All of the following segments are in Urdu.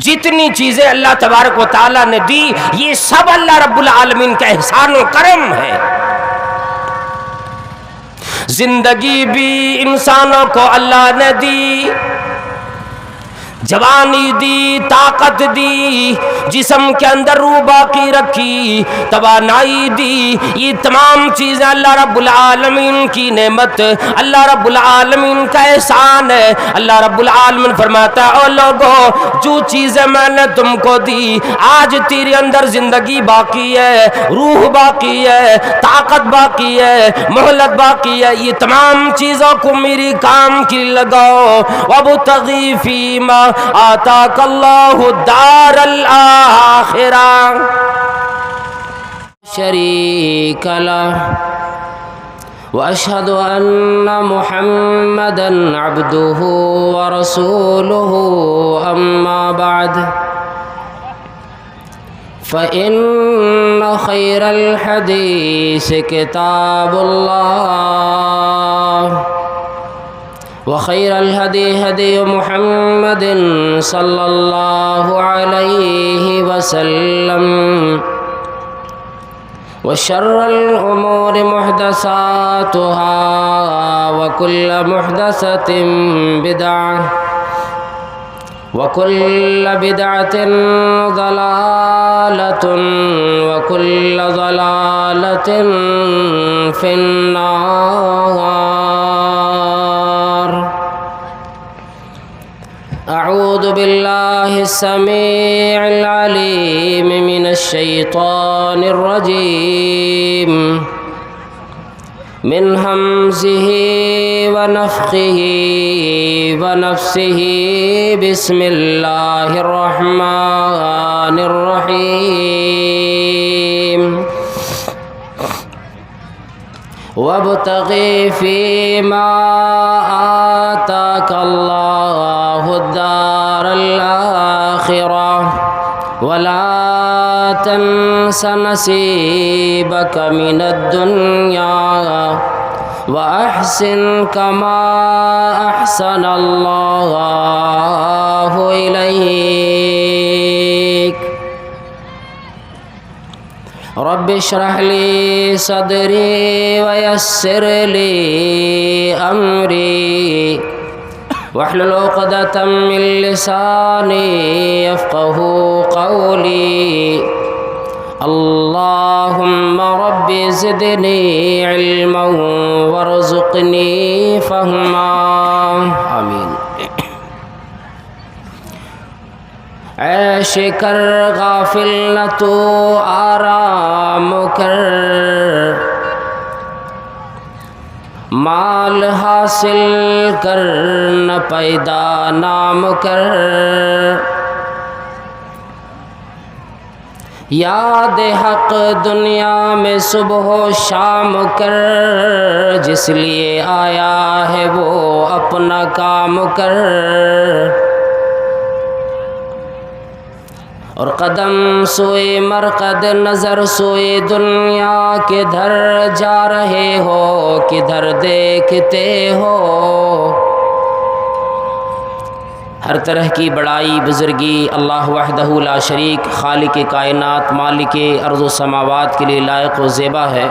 جتنی چیزیں اللہ تبارک و تعالیٰ نے دی یہ سب اللہ رب العالمین کا احسان و کرم ہے۔ زندگی بھی انسانوں کو اللہ نے دی، جوانی دی، طاقت دی، جسم کے اندر روح باقی رکھی، توانائی دی، یہ تمام چیزیں اللہ رب العالمین کی نعمت، اللہ رب العالمین کا احسان ہے۔ اللہ رب العالمین فرماتا ہے، او لوگو جو چیزیں میں نے تم کو دی، آج تیرے اندر زندگی باقی ہے، روح باقی ہے، طاقت باقی ہے، مہلت باقی ہے، یہ تمام چیزوں کو میری کام کی لگاؤ۔ وَابْتَغِ فِيمَا آتاک اللہ الدار الآخرہ شریک لہ واشہد ان محمدا عبدہ ورسولہ اما بعد فإن خیر الحدیث کتاب اللہ وخير الهدي هدي محمد صلى الله عليه وسلم وشر الأمور محدثاتها وكل محدثة بدعة وكل بدعة ضلالة وكل ضلالة في النار۔ أعوذ بالله السميع العليم من الشيطان الرجيم من همزه ونفخه ونفسه بسم الله الرحمن الرحيم وابتغ فيما آتاك الله الدار الآخرة ولا تنس نصيبك من الدنيا وأحسن كما أحسن الله إليك رب اشرح لي صدري ويسر لي أمري واحلل عقدة من لساني يفقه قولي اللهم رب زدني علما وارزقني فهما آمین۔ عیش کر غافل نہ تو آرام کر، مال حاصل کر نہ پیدا نام کر، یاد حق دنیا میں صبح و شام کر، جس لیے آیا ہے وہ اپنا کام کر، اور قدم سوئے مرقد نظر سوئے دنیا، کدھر جا رہے ہو کدھر دیکھتے ہو۔ ہر طرح کی بڑائی بزرگی اللہ وحدہ لا شریک خالق کائنات مالک ارض و سماوات کے لیے لائق و زیبا ہے۔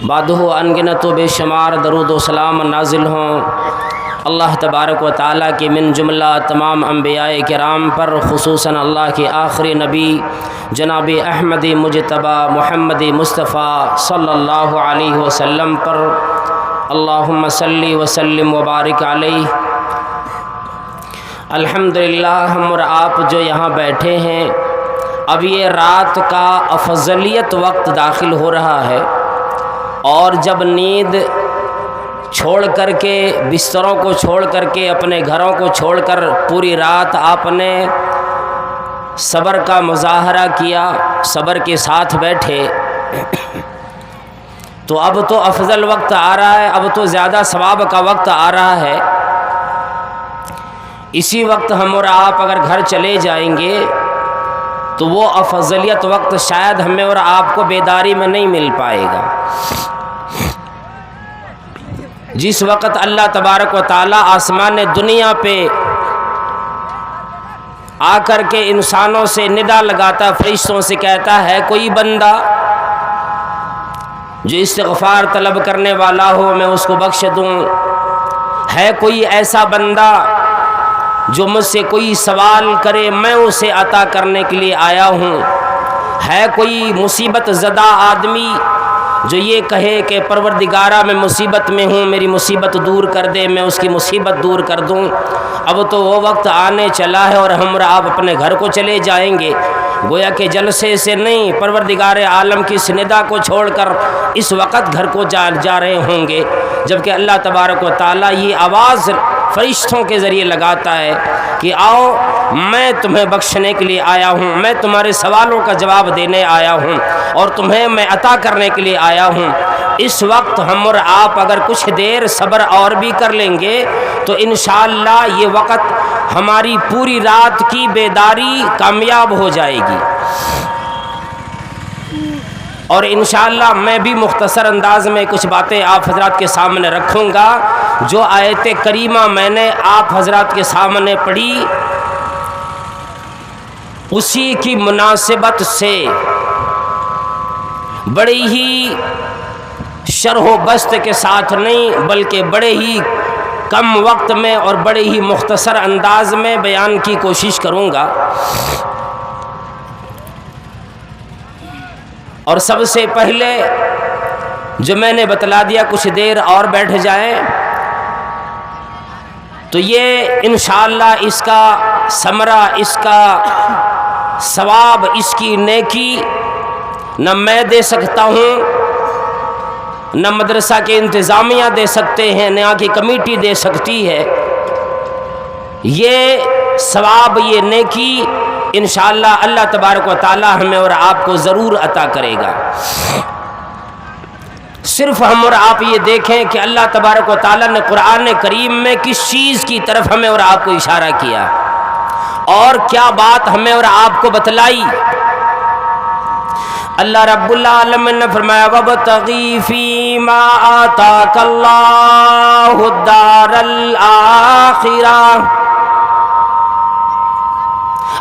بعدہ انگنت و بے شمار درود و سلام نازل ہوں اللہ تبارک و تعالیٰ کے من جملہ تمام انبیاء کرام پر، خصوصاً اللہ کے آخری نبی جناب احمد مجتبی محمد مصطفیٰ صلی اللہ علیہ وسلم پر، اللہم صلی وسلم وبارک علیہ۔ الحمدللہ ہم اور آپ جو یہاں بیٹھے ہیں، اب یہ رات کا افضلیت وقت داخل ہو رہا ہے، اور جب نیند چھوڑ کر کے بستروں کو چھوڑ کر کے اپنے گھروں کو چھوڑ کر پوری رات آپ نے صبر کا مظاہرہ کیا، صبر کے ساتھ بیٹھے، تو اب تو افضل وقت آ رہا ہے، اب تو زیادہ ثواب کا وقت آ رہا ہے۔ اسی وقت ہم اور آپ اگر گھر چلے جائیں گے تو وہ افضلیت وقت شاید ہمیں اور آپ کو بیداری میں نہیں مل پائے گا۔ جس وقت اللہ تبارک و تعالیٰ آسمان دنیا پہ آ کر کے انسانوں سے ندا لگاتا، فرشتوں سے کہتا ہے کوئی بندہ جو استغفار طلب کرنے والا ہو میں اس کو بخش دوں، ہے کوئی ایسا بندہ جو مجھ سے کوئی سوال کرے میں اسے عطا کرنے کے لیے آیا ہوں، ہے کوئی مصیبت زدہ آدمی جو یہ کہے کہ پروردگارہ میں مصیبت میں ہوں میری مصیبت دور کر دے، میں اس کی مصیبت دور کر دوں۔ اب تو وہ وقت آنے چلا ہے اور ہم اور آپ اپنے گھر کو چلے جائیں گے، گویا کہ جلسے سے نہیں، پروردگار عالم کی اس ندا کو چھوڑ کر اس وقت گھر کو جا رہے ہوں گے، جبکہ اللہ تبارک و تعالیٰ یہ آواز فرشتوں کے ذریعے لگاتا ہے کہ آؤ میں تمہیں بخشنے کے لیے آیا ہوں، میں تمہارے سوالوں کا جواب دینے آیا ہوں اور تمہیں میں عطا کرنے کے لیے آیا ہوں۔ اس وقت ہم اور آپ اگر کچھ دیر صبر اور بھی کر لیں گے تو انشاءاللہ یہ وقت ہماری پوری رات کی بیداری کامیاب ہو جائے گی، اور انشاءاللہ میں بھی مختصر انداز میں کچھ باتیں آپ حضرات کے سامنے رکھوں گا۔ جو آیت کریمہ میں نے آپ حضرات کے سامنے پڑھی اسی کی مناسبت سے بڑی ہی شرح و بسط کے ساتھ نہیں بلکہ بڑے ہی کم وقت میں اور بڑے ہی مختصر انداز میں بیان کی کوشش کروں گا۔ اور سب سے پہلے جو میں نے بتلا دیا کچھ دیر اور بیٹھ جائیں تو یہ انشاءاللہ اس کا ثمرہ، اس کا ثواب، اس کی نیکی نہ میں دے سکتا ہوں، نہ مدرسہ کے انتظامیہ دے سکتے ہیں، نہ یہاں کی کمیٹی دے سکتی ہے۔ یہ ثواب، یہ نیکی انشاءاللہ اللہ تبارک و تعالی ہمیں اور آپ کو ضرور عطا کرے گا۔ صرف ہم اور آپ یہ دیکھیں کہ اللہ تبارک و تعالی نے قرآن کریم میں کس چیز کی طرف ہمیں اور آپ کو اشارہ کیا اور کیا بات ہمیں اور آپ کو بتلائی۔ اللہ رب العالمین نے فرمایا وَابْتَغِ فِيمَا آتَاكَ اللَّهُ الدَّارَ الْآخِرَةَ،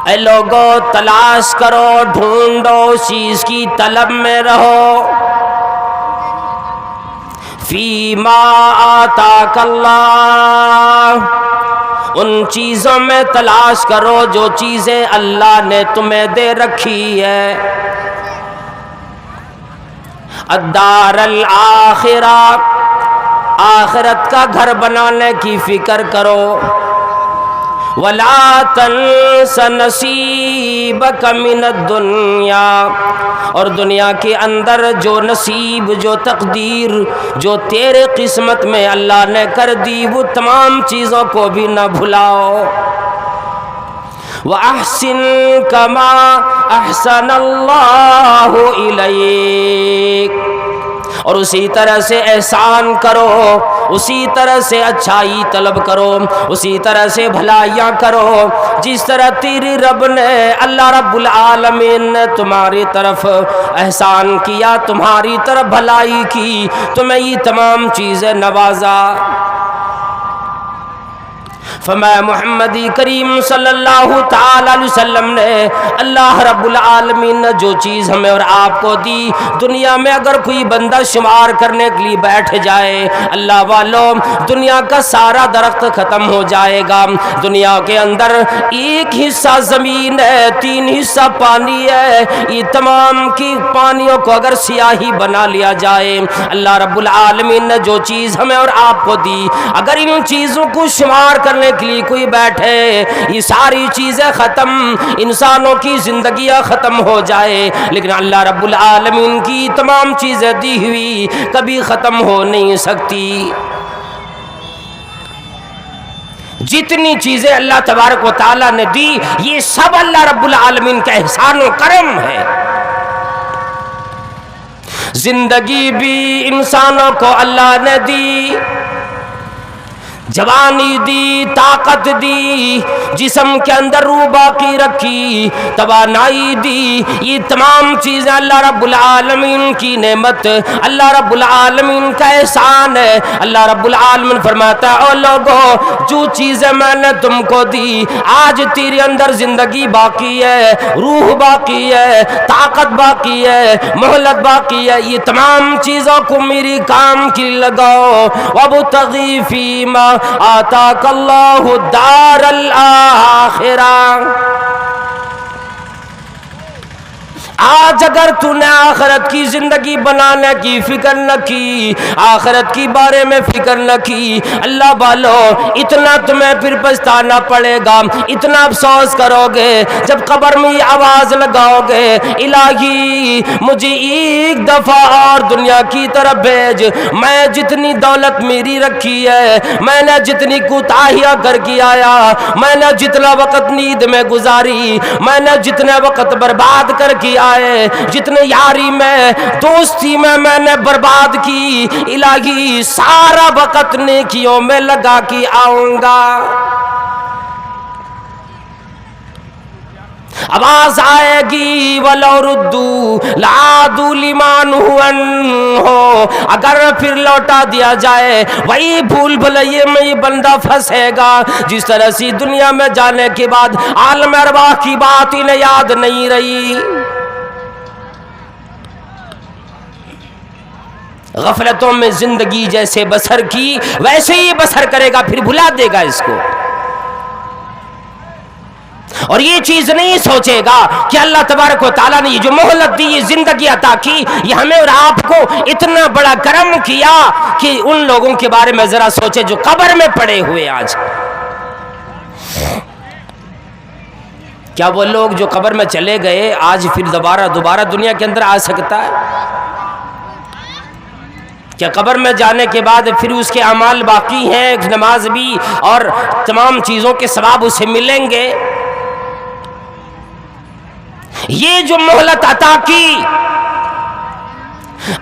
اے لوگو تلاش کرو، ڈھونڈو، چیز کی طلب میں رہو۔ فیما آتاک اللہ، ان چیزوں میں تلاش کرو جو چیزیں اللہ نے تمہیں دے رکھی ہے۔ الدار الآخرہ، آخرت کا گھر بنانے کی فکر کرو۔ وَلَا تَنْسَ نَصِيبَكَ مِنَ الدُّنْيَا، اور دنیا کے اندر جو نصیب، جو تقدیر، جو تیرے قسمت میں اللہ نے کر دی وہ تمام چیزوں کو بھی نہ بھلاؤ۔ وَأَحْسِن كَمَا أَحْسَنَ اللَّهُ إِلَيْكَ، اور اسی طرح سے احسان کرو، اسی طرح سے اچھائی طلب کرو، اسی طرح سے بھلائیاں کرو جس طرح تیری رب نے، اللہ رب العالمین نے تمہاری طرف احسان کیا، تمہاری طرف بھلائی کی، تمہیں یہ تمام چیزیں نوازا۔ فرمایا محمد کریم صلی اللہ تعالی علیہ وسلم نے، اللہ رب العالمین نے جو چیز ہمیں اور آپ کو دی، دنیا میں اگر کوئی بندہ شمار کرنے کے لیے بیٹھ جائے، اللہ والوں دنیا کا سارا درخت ختم ہو جائے گا، دنیا کے اندر ایک حصہ زمین ہے، 3 حصہ پانی ہے، یہ تمام کی پانیوں کو اگر سیاہی بنا لیا جائے، اللہ رب العالمین نے جو چیز ہمیں اور آپ کو دی، اگر ان چیزوں کو شمار کرنے کے لیے کوئی بیٹھے، یہ ساری چیزیں ختم، انسانوں کی زندگیاں ختم ہو جائے، لیکن اللہ رب العالمین کی تمام چیزیں دی ہوئی کبھی ختم ہو نہیں سکتی۔ جتنی چیزیں اللہ تبارک و تعالی نے دی یہ سب اللہ رب العالمین کا احسان و کرم ہے۔ زندگی بھی انسانوں کو اللہ نے دی، جوانی دی، طاقت دی، جسم کے اندر روح باقی رکھی، توانائی دی، یہ تمام چیزیں اللہ رب العالمین کی نعمت، اللہ رب العالمین کا احسان ہے۔ اللہ رب العالمین فرماتا ہے او لوگو جو چیزیں میں نے تم کو دی، آج تیرے اندر زندگی باقی ہے، روح باقی ہے، طاقت باقی ہے، مہلت باقی ہے، یہ تمام چیزوں کو میری کام کی لگاؤ۔ وابتغی فیما آتاک اللہ الدار الآخرہ۔ آج اگر تو نے آخرت کی زندگی بنانے کی فکر نہ کی، آخرت کی بارے میں فکر نہ کی، اللہ بالو اتنا تمہیں پھر پچھتانا پڑے گا، اتنا افسوس کرو گے جب قبر میں یہ آواز لگاؤ گے الہی مجھے ایک دفعہ اور دنیا کی طرف بھیج، میں جتنی دولت میری رکھی ہے، میں نے جتنی کوتاہیاں کر کے آیا، میں نے جتنا وقت نیند میں گزاری، میں نے جتنے وقت برباد کر کے آئے، جتنے یاری میں دوستی میں نے برباد کی، الہی سارا وقت نیکیوں میں لگا کے آؤں گا۔ آواز آئے گی وَلَوْ رُدُّوا لَعَادُوا لِمَا نُهُوا عَنْهُ، اگر پھر لوٹا دیا جائے وہی بھول بھلائیے میں یہ بندہ پھنسے گا جس طرح سے دنیا میں جانے کے بعد عالم ارواح کی بات انہیں یاد نہیں رہی، غفلتوں میں زندگی جیسے بسر کی ویسے ہی بسر کرے گا، پھر بھلا دے گا اس کو، اور یہ چیز نہیں سوچے گا کہ اللہ تبارک و تعالیٰ نے یہ جو مہلت دی، یہ زندگی عطا کی، یہ ہمیں اور آپ کو اتنا بڑا کرم کیا کہ ان لوگوں کے بارے میں ذرا سوچے جو قبر میں پڑے ہوئے آج۔ کیا وہ لوگ جو قبر میں چلے گئے آج پھر دوبارہ دنیا کے اندر آ سکتا ہے؟ کیا قبر میں جانے کے بعد پھر اس کے اعمال باقی ہیں، نماز بھی اور تمام چیزوں کے ثواب اسے ملیں گے؟ یہ جو مہلت عطا کی،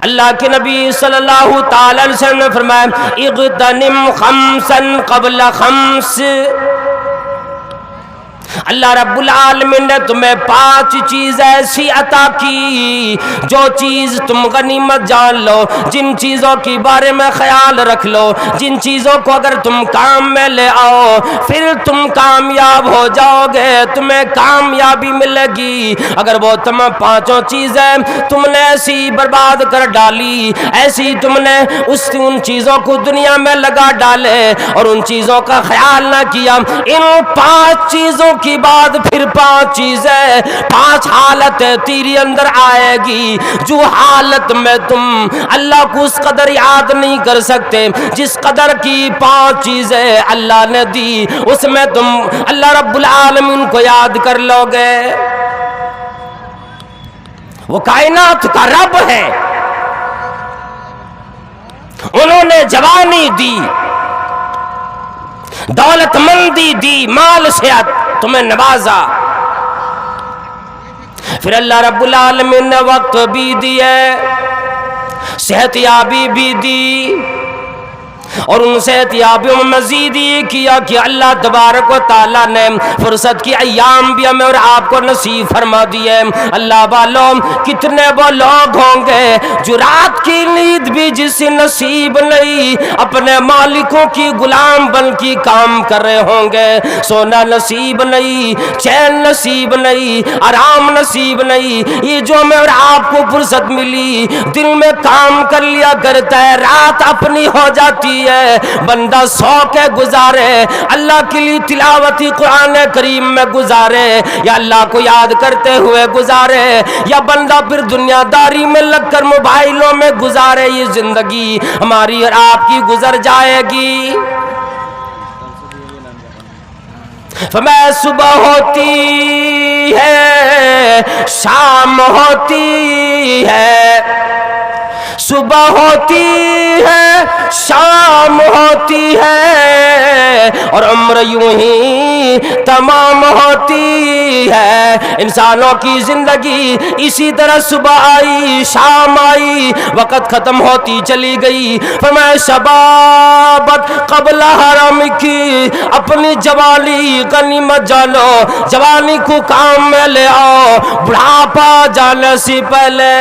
اللہ کے نبی صلی اللہ تعالی علیہ وسلم نے فرمایا اغتنم خمسا قبل خمس، اللہ رب العالمین نے تمہیں 5 چیز ایسی عطا کی جو چیز تم غنیمت جان لو، جن چیزوں کے بارے میں خیال رکھ لو، جن چیزوں کو اگر تم کام میں لے آؤ پھر تم کامیاب ہو جاؤ گے، تمہیں کامیابی ملے گی۔ اگر وہ تم 5 چیزیں تم نے ایسی برباد کر ڈالی، ایسی تم نے ان چیزوں کو دنیا میں لگا ڈالے اور ان چیزوں کا خیال نہ کیا، ان 5 چیزوں کی بعد پھر 5 چیزیں، 5 حالتیں تیرے اندر آئے گی، جو حالت میں تم اللہ کو اس قدر یاد نہیں کر سکتے جس قدر کی 5 چیزیں اللہ نے دی، اس میں تم اللہ رب العالمین کو یاد کر لو گے۔ وہ کائنات کا رب ہے، انہوں نے جوانی دی، دولت مندی دی، مال سے تمہیں نوازا، پھر اللہ رب العالمین نے وقت بھی دیے، صحت یابی بھی دی، اور ان صحت یابیوں میں مزید یہ کیا کہ اللہ تبارک و تعالیٰ نے فرصت کی ایام بھی ہمیں اور آپ کو نصیب فرما دیے۔ اللہ والوں کتنے وہ لوگ ہوں گے جو رات کی نیند بھی جسے نصیب نہیں، اپنے مالکوں کی غلام بن کے کام کر رہے ہوں گے، سونا نصیب نہیں، چین نصیب نہیں، آرام نصیب نہیں، یہ جو ہمیں اور آپ کو فرصت ملی دن میں کام کر لیا کرتا ہے، رات اپنی ہو جاتی ہے، بندہ سو کے گزارے، اللہ کے لیے تلاوت قرآن کریم میں گزارے، یا اللہ کو یاد کرتے ہوئے گزارے، یا بندہ پھر دنیا داری میں لگ کر موبائلوں میں گزارے، یہ زندگی ہماری اور آپ کی گزر جائے گی۔ فرمایا صبح ہوتی ہے، شام ہوتی ہے، صبح ہوتی ہے شام ہوتی ہے اور عمر یوں ہی تمام ہوتی ہے. انسانوں کی زندگی اسی طرح صبح آئی شام آئی وقت ختم ہوتی چلی گئی. فرمایا شبابت قبل حرم کی, اپنی جوانی غنیمت جانو, جوانی کو کام میں لے آؤ, بڑھاپا جانے سے پہلے.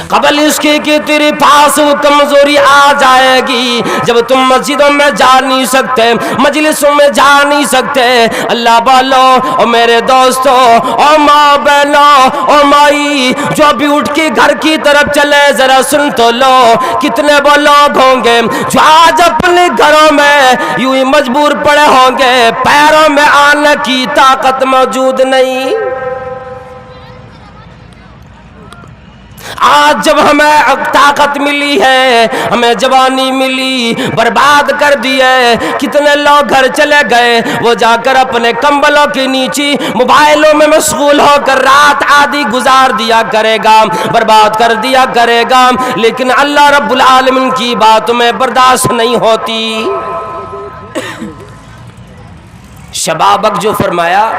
قبل اس کی کہ تیرے پاس وہ کمزوری آ جائے گی جب تم مسجدوں میں جا نہیں سکتے, مجلسوں میں جا نہیں سکتے. اللہ والوں اور میرے دوستوں اور ماں بہنوں اور مائی جو ابھی اٹھ کے گھر کی طرف چلے ذرا سن تو لو, کتنے وہ لوگ ہوں گے جو آج اپنے گھروں میں یوں ہی مجبور پڑے ہوں گے, پیروں میں آنے کی طاقت موجود نہیں. آج جب ہمیں طاقت ملی ہے, ہمیں جوانی ملی, برباد کر دیے. کتنے لوگ گھر چلے گئے, وہ جا کر اپنے کمبلوں کے نیچے موبائلوں میں مشغول ہو کر رات آدھی گزار دیا کرے گا, برباد کر دیا کرے گا. لیکن اللہ رب العالمین کی بات میں برداشت نہیں ہوتی. شبابک جو فرمایا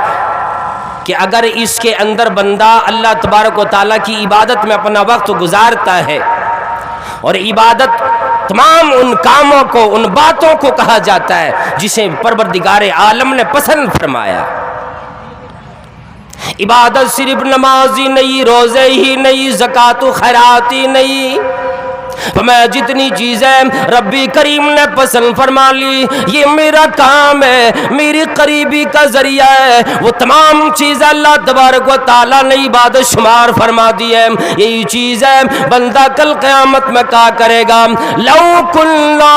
کہ اگر اس کے اندر بندہ اللہ تبارک و تعالیٰ کی عبادت میں اپنا وقت گزارتا ہے, اور عبادت تمام ان کاموں کو, ان باتوں کو کہا جاتا ہے جسے پروردگار عالم نے پسند فرمایا. عبادت صرف نماز ہی نہیں, روزے ہی نہیں, زکوٰۃ و خیرات ہی نہیں, میں جتنی چیزیں ربی کریم نے پسند فرما لی یہ میرا کام ہے, میری قریبی کا ذریعہ ہے, وہ تمام چیزیں اللہ تبارک و تعالیٰ نے عبادت شمار فرما دی ہے. یہی چیزیں بندہ کل قیامت میں کہا کرے گا, لو کنا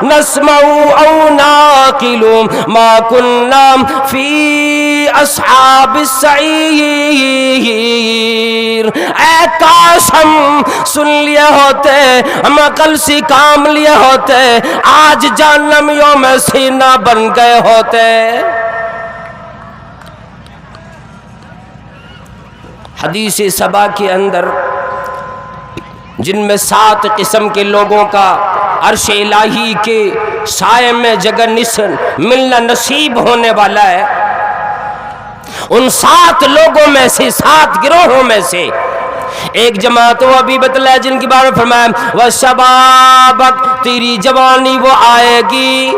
نسمع او ناقل ما کنا فی اصحاب السعیر, اے کاش ہم سن لیے ہوتے, ہم عقل سے کام لیے ہوتے, آج جہنمیوں میں سے نہ بن گئے ہوتے. حدیث سبا کے اندر جن میں 7 قسم کے لوگوں کا عرش الہی کے سائے میں جگہ ملنا نصیب ہونے والا ہے, ان 7 لوگوں میں سے, 7 گروہوں میں سے ایک جماعت وہ ابھی بتلایا جن کی بارے فرمایا وَشَبَابَكْ, تیری جوانی وہ آئے گی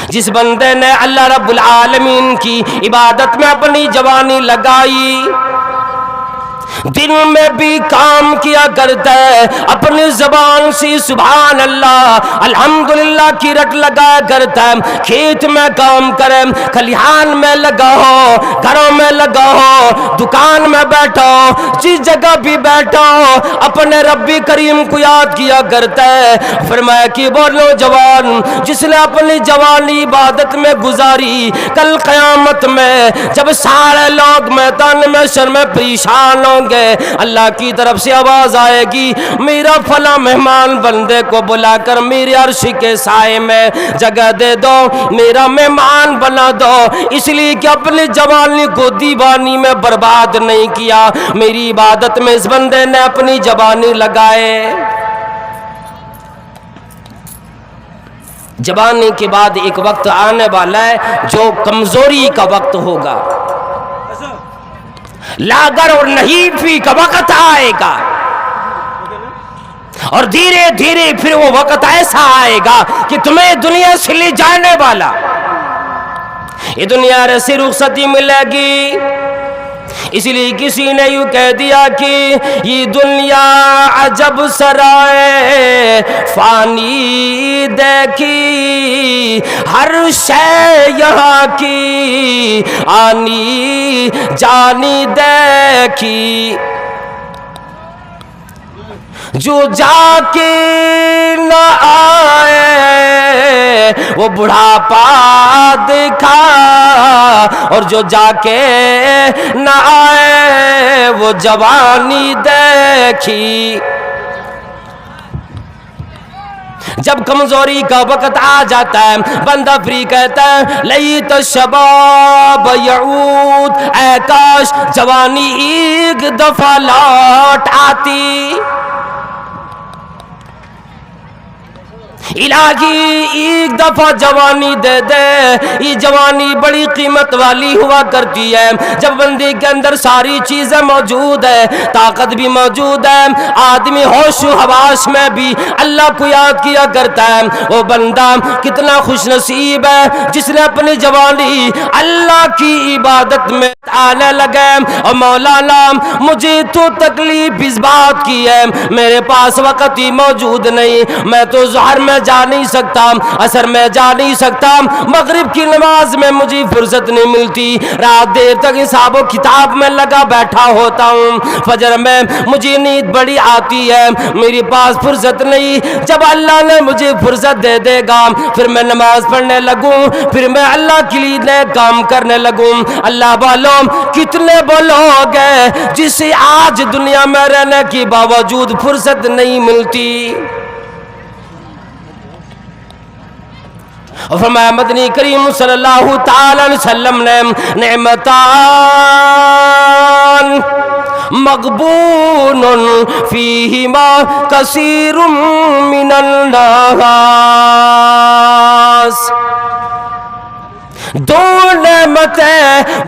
جس بندے نے اللہ رب العالمین کی عبادت میں اپنی جوانی لگائی, دن میں بھی کام کیا کرتا ہے, اپنی زبان سے سبحان اللہ الحمدللہ کی رٹ لگایا کرتا ہے, کھیت میں کام کرے, کھلیہان میں لگا ہو, گھروں میں لگا ہو, دکان میں بیٹھا ہو, جس جگہ بھی بیٹھا ہو, اپنے ربی کریم کو یاد کیا کرتا ہے. فرمایا کہ وہ نوجوان جس نے اپنی جوانی عبادت میں گزاری, کل قیامت میں جب سارے لوگ میدان محشر میں پریشان ہوں گے, اللہ کی طرف سے آواز آئے گی میرا فلاں مہمان بندے کو بلا کر میرے عرش کے سائے میں جگہ دے دو, میرا مہمان بنا دو, اس لیے کہ اپنی جوانی کو دیوانی میں برباد نہیں کیا, میری عبادت میں اس بندے نے اپنی جوانی لگائے. جوانی کے بعد ایک وقت آنے والا ہے جو کمزوری کا وقت ہوگا, لاغر اور نحیفی کا وقت آئے گا, اور دھیرے دھیرے پھر وہ وقت ایسا آئے گا کہ تمہیں دنیا سے لے جانے والا, یہ دنیا سے رخصتی ملے گی. اس لیے کسی نے یوں کہہ دیا کہ یہ دنیا عجب سرائے فانی دیکھی, ہر شے یہاں کی آنی جانی دیکھی, جو جا کے نہ آئے وہ بڑھاپا دیکھا, اور جو جا کے نہ آئے وہ جوانی دیکھی. جب کمزوری کا وقت آ جاتا ہے بندہ فری کہتا ہے لیت الشباب یعود، اے کاش جوانی ایک دفعہ لوٹ آتی، الہی ایک دفعہ جوانی دے دے۔ یہ جوانی بڑی قیمت والی ہوا کرتی ہے جب بندے کے اندر ساری چیزیں موجود ہے، طاقت بھی موجود ہے، آدمی ہوش و حواس میں بھی اللہ کو یاد کیا کرتا ہے۔ وہ بندہ کتنا خوش نصیب ہے جس نے اپنی جوانی اللہ کی عبادت میں آنے لگے۔ اور مولانا مجھے تو تکلیف اس بات کی ہے میرے پاس وقت ہی موجود نہیں، میں تو ظہر میں جا نہیں سکتا، عصر میں جا نہیں سکتا، مغرب کی نماز میں مجھے فرصت نہیں ملتی، رات دیر تک حساب و کتاب میں لگا بیٹھا ہوتا ہوں، فجر میں مجھے نیند بڑی آتی ہے، میرے پاس فرصت نہیں۔ جب اللہ نے مجھے فرصت دے دے گا پھر میں نماز پڑھنے لگوں، پھر میں اللہ کے لیے نئے کام کرنے لگوں۔ اللہ والوں کتنے وہ لوگ ہیں جسے آج دنیا میں رہنے کے باوجود فرصت نہیں ملتی۔ اور فرمایا مدنی کریم صلی اللہ تعالی علیہ وسلم نے نعمتان مغبون فیہما کثیر من الناس، دو نعمتیں